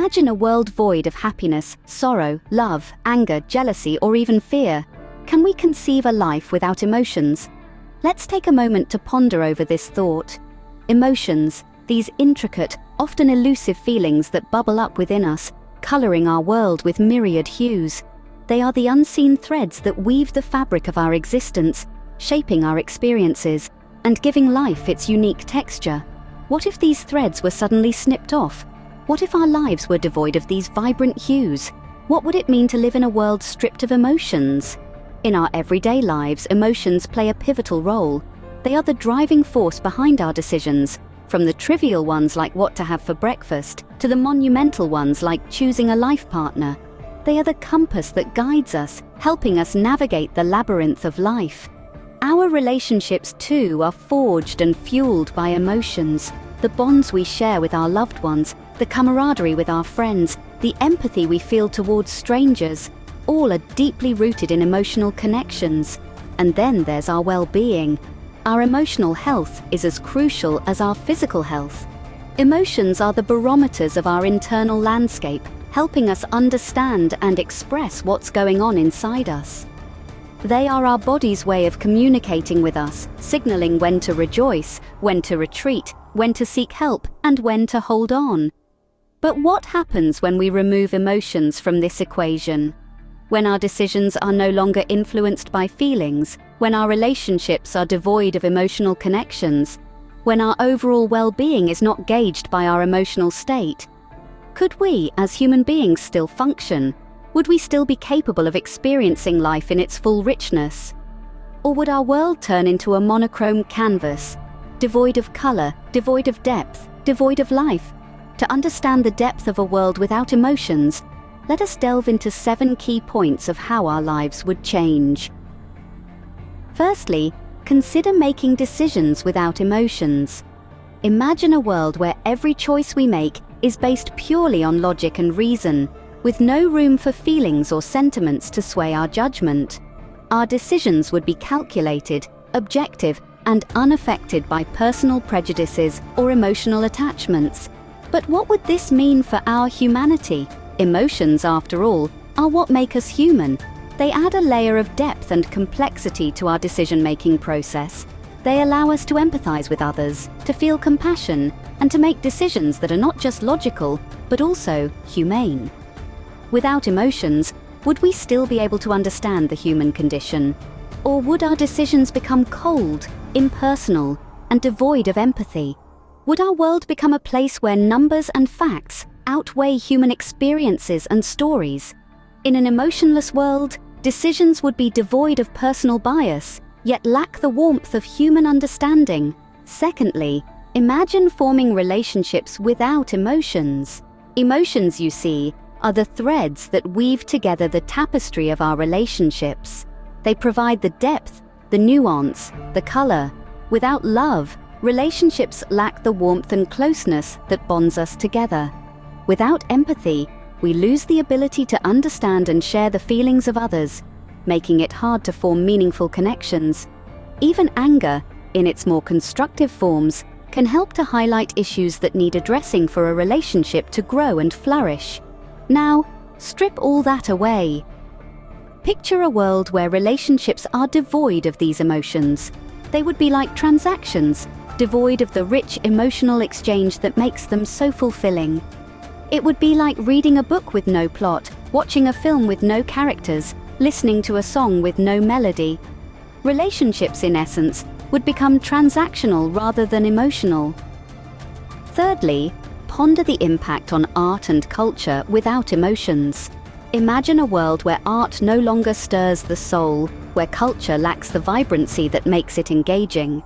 Imagine a world void of happiness, sorrow, love, anger, jealousy, or even fear. Can we conceive a life without emotions? Let's take a moment to ponder over this thought. Emotions, these intricate, often elusive feelings that bubble up within us, coloring our world with myriad hues. They are the unseen threads that weave the fabric of our existence, shaping our experiences, and giving life its unique texture. What if these threads were suddenly snipped off? What if our lives were devoid of these vibrant hues? What would it mean to live in a world stripped of emotions? In our everyday lives, emotions play a pivotal role. They are the driving force behind our decisions, from the trivial ones like what to have for breakfast, to the monumental ones like choosing a life partner. They are the compass that guides us, helping us navigate the labyrinth of life. Our relationships, too, are forged and fueled by emotions. The bonds we share with our loved ones, the camaraderie with our friends, the empathy we feel towards strangers, all are deeply rooted in emotional connections. And then there's our well-being. Our emotional health is as crucial as our physical health. Emotions are the barometers of our internal landscape, helping us understand and express what's going on inside us. They are our body's way of communicating with us, signaling when to rejoice, when to retreat, when to seek help, and when to hold on. But what happens when we remove emotions from this equation? When our decisions are no longer influenced by feelings, when our relationships are devoid of emotional connections, when our overall well-being is not gauged by our emotional state, could we, as human beings, still function? Would we still be capable of experiencing life in its full richness? Or would our world turn into a monochrome canvas, devoid of color, devoid of depth, devoid of life? To understand the depth of a world without emotions, let us delve into 7 key points of how our lives would change. Firstly, consider making decisions without emotions. Imagine a world where every choice we make is based purely on logic and reason, with no room for feelings or sentiments to sway our judgment. Our decisions would be calculated, objective, and unaffected by personal prejudices or emotional attachments. But what would this mean for our humanity? Emotions, after all, are what make us human. They add a layer of depth and complexity to our decision-making process. They allow us to empathize with others, to feel compassion, and to make decisions that are not just logical, but also humane. Without emotions, would we still be able to understand the human condition? Or would our decisions become cold, impersonal, and devoid of empathy? Would our world become a place where numbers and facts outweigh human experiences and stories? In an emotionless world, decisions would be devoid of personal bias, yet lack the warmth of human understanding. Secondly, imagine forming relationships without emotions. Emotions, you see, are the threads that weave together the tapestry of our relationships. They provide the depth, the nuance, the color. Without love, relationships lack the warmth and closeness that bonds us together. Without empathy, we lose the ability to understand and share the feelings of others, making it hard to form meaningful connections. Even anger, in its more constructive forms, can help to highlight issues that need addressing for a relationship to grow and flourish. Now, strip all that away. Picture a world where relationships are devoid of these emotions. They would be like transactions, devoid of the rich emotional exchange that makes them so fulfilling. It would be like reading a book with no plot, watching a film with no characters, listening to a song with no melody. Relationships, in essence, would become transactional rather than emotional. Thirdly, ponder the impact on art and culture without emotions. Imagine a world where art no longer stirs the soul, where culture lacks the vibrancy that makes it engaging.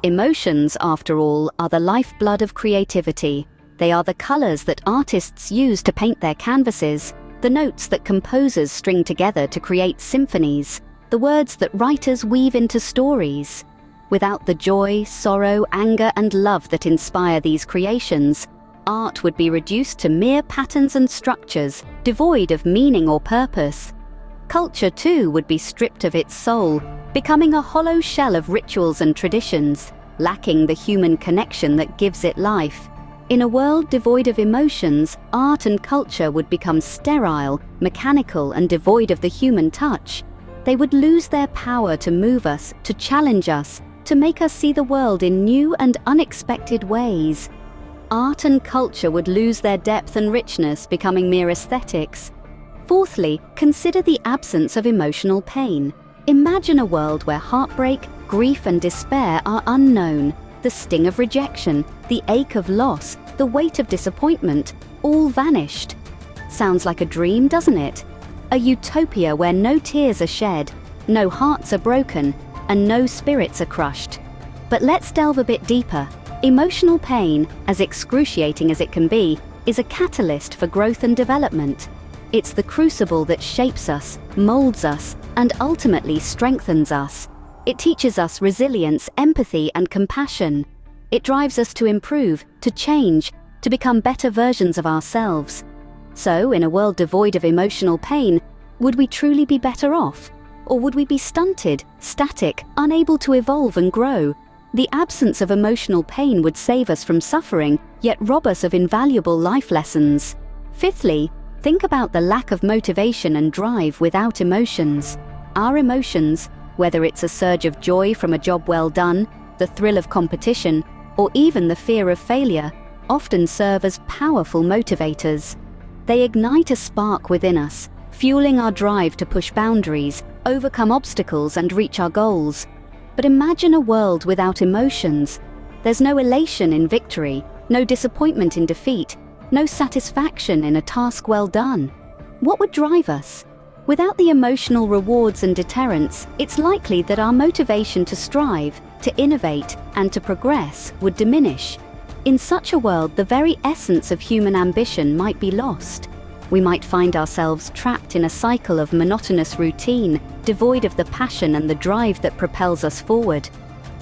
Emotions, after all, are the lifeblood of creativity. They are the colors that artists use to paint their canvases, the notes that composers string together to create symphonies, the words that writers weave into stories. Without the joy, sorrow, anger, and love that inspire these creations, art would be reduced to mere patterns and structures, devoid of meaning or purpose. Culture, too, would be stripped of its soul, becoming a hollow shell of rituals and traditions, lacking the human connection that gives it life. In a world devoid of emotions, art and culture would become sterile, mechanical, and devoid of the human touch. They would lose their power to move us, to challenge us, to make us see the world in new and unexpected ways. Art and culture would lose their depth and richness, becoming mere aesthetics. Fourthly, consider the absence of emotional pain. Imagine a world where heartbreak, grief, and despair are unknown. The sting of rejection, the ache of loss, the weight of disappointment, all vanished. Sounds like a dream, doesn't it? A utopia where no tears are shed, no hearts are broken, and no spirits are crushed. But let's delve a bit deeper. Emotional pain, as excruciating as it can be, is a catalyst for growth and development. It's the crucible that shapes us, molds us, and ultimately strengthens us. It teaches us resilience, empathy, and compassion. It drives us to improve, to change, to become better versions of ourselves. So, in a world devoid of emotional pain, would we truly be better off? Or would we be stunted, static, unable to evolve and grow? The absence of emotional pain would save us from suffering, yet rob us of invaluable life lessons. Fifthly, think about the lack of motivation and drive without emotions. Our emotions, whether it's a surge of joy from a job well done, the thrill of competition, or even the fear of failure, often serve as powerful motivators. They ignite a spark within us, fueling our drive to push boundaries, overcome obstacles, and reach our goals. But imagine a world without emotions. There's no elation in victory, no disappointment in defeat, no satisfaction in a task well done. What would drive us? Without the emotional rewards and deterrents, it's likely that our motivation to strive, to innovate, and to progress would diminish. In such a world, the very essence of human ambition might be lost. We might find ourselves trapped in a cycle of monotonous routine, devoid of the passion and the drive that propels us forward.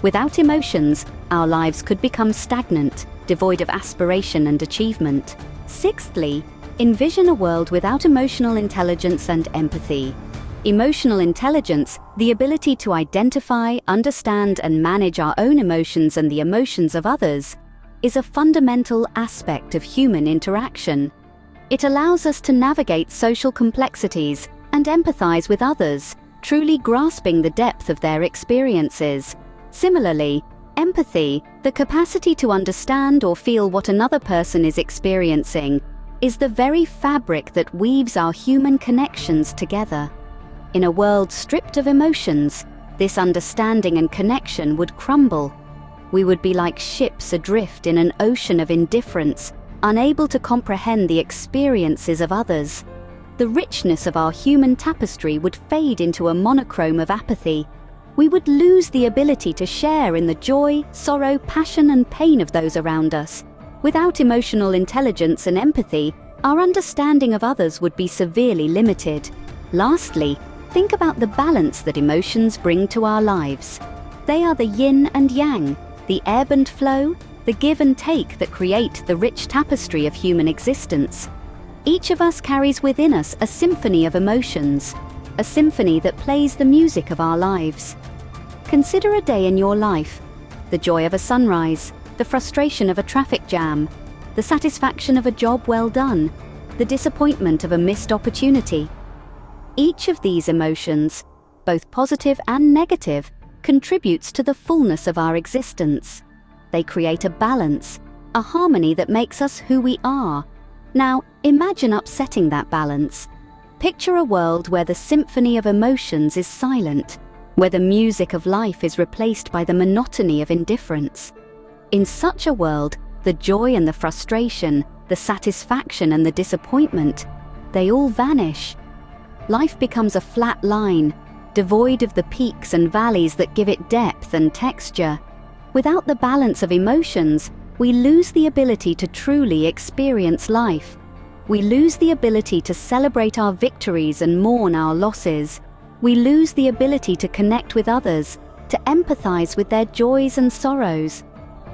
Without emotions, our lives could become stagnant, devoid of aspiration and achievement. Sixthly, envision a world without emotional intelligence and empathy. Emotional intelligence, the ability to identify, understand, and manage our own emotions and the emotions of others, is a fundamental aspect of human interaction. It allows us to navigate social complexities and empathize with others, truly grasping the depth of their experiences. Similarly, empathy, the capacity to understand or feel what another person is experiencing, is the very fabric that weaves our human connections together. In a world stripped of emotions, this understanding and connection would crumble. We would be like ships adrift in an ocean of indifference, unable to comprehend the experiences of others. The richness of our human tapestry would fade into a monochrome of apathy. We would lose the ability to share in the joy, sorrow, passion, and pain of those around us. Without emotional intelligence and empathy, our understanding of others would be severely limited. Lastly, think about the balance that emotions bring to our lives. They are the yin and yang, the ebb and flow, the give and take that create the rich tapestry of human existence. Each of us carries within us a symphony of emotions, a symphony that plays the music of our lives. Consider a day in your life: the joy of a sunrise, the frustration of a traffic jam, the satisfaction of a job well done, the disappointment of a missed opportunity. Each of these emotions, both positive and negative, contributes to the fullness of our existence. They create a balance, a harmony that makes us who we are. Now, imagine upsetting that balance. Picture a world where the symphony of emotions is silent, where the music of life is replaced by the monotony of indifference. In such a world, the joy and the frustration, the satisfaction and the disappointment, they all vanish. Life becomes a flat line, devoid of the peaks and valleys that give it depth and texture. Without the balance of emotions, we lose the ability to truly experience life. We lose the ability to celebrate our victories and mourn our losses. We lose the ability to connect with others, to empathize with their joys and sorrows.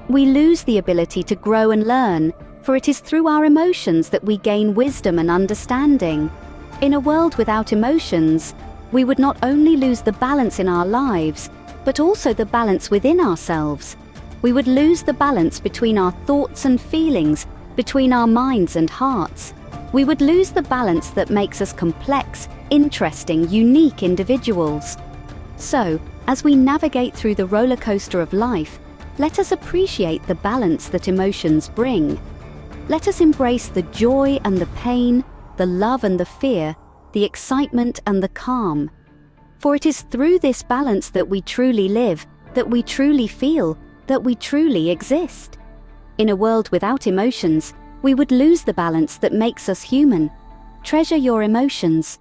We lose the ability to grow and learn, for it is through our emotions that we gain wisdom and understanding. In a world without emotions, we would not only lose the balance in our lives, but also the balance within ourselves. We would lose the balance between our thoughts and feelings, between our minds and hearts. We would lose the balance that makes us complex, interesting, unique individuals. So, as we navigate through the roller coaster of life, let us appreciate the balance that emotions bring. Let us embrace the joy and the pain, the love and the fear, the excitement and the calm. For it is through this balance that we truly live, that we truly feel, that we truly exist. In a world without emotions, we would lose the balance that makes us human. Treasure your emotions,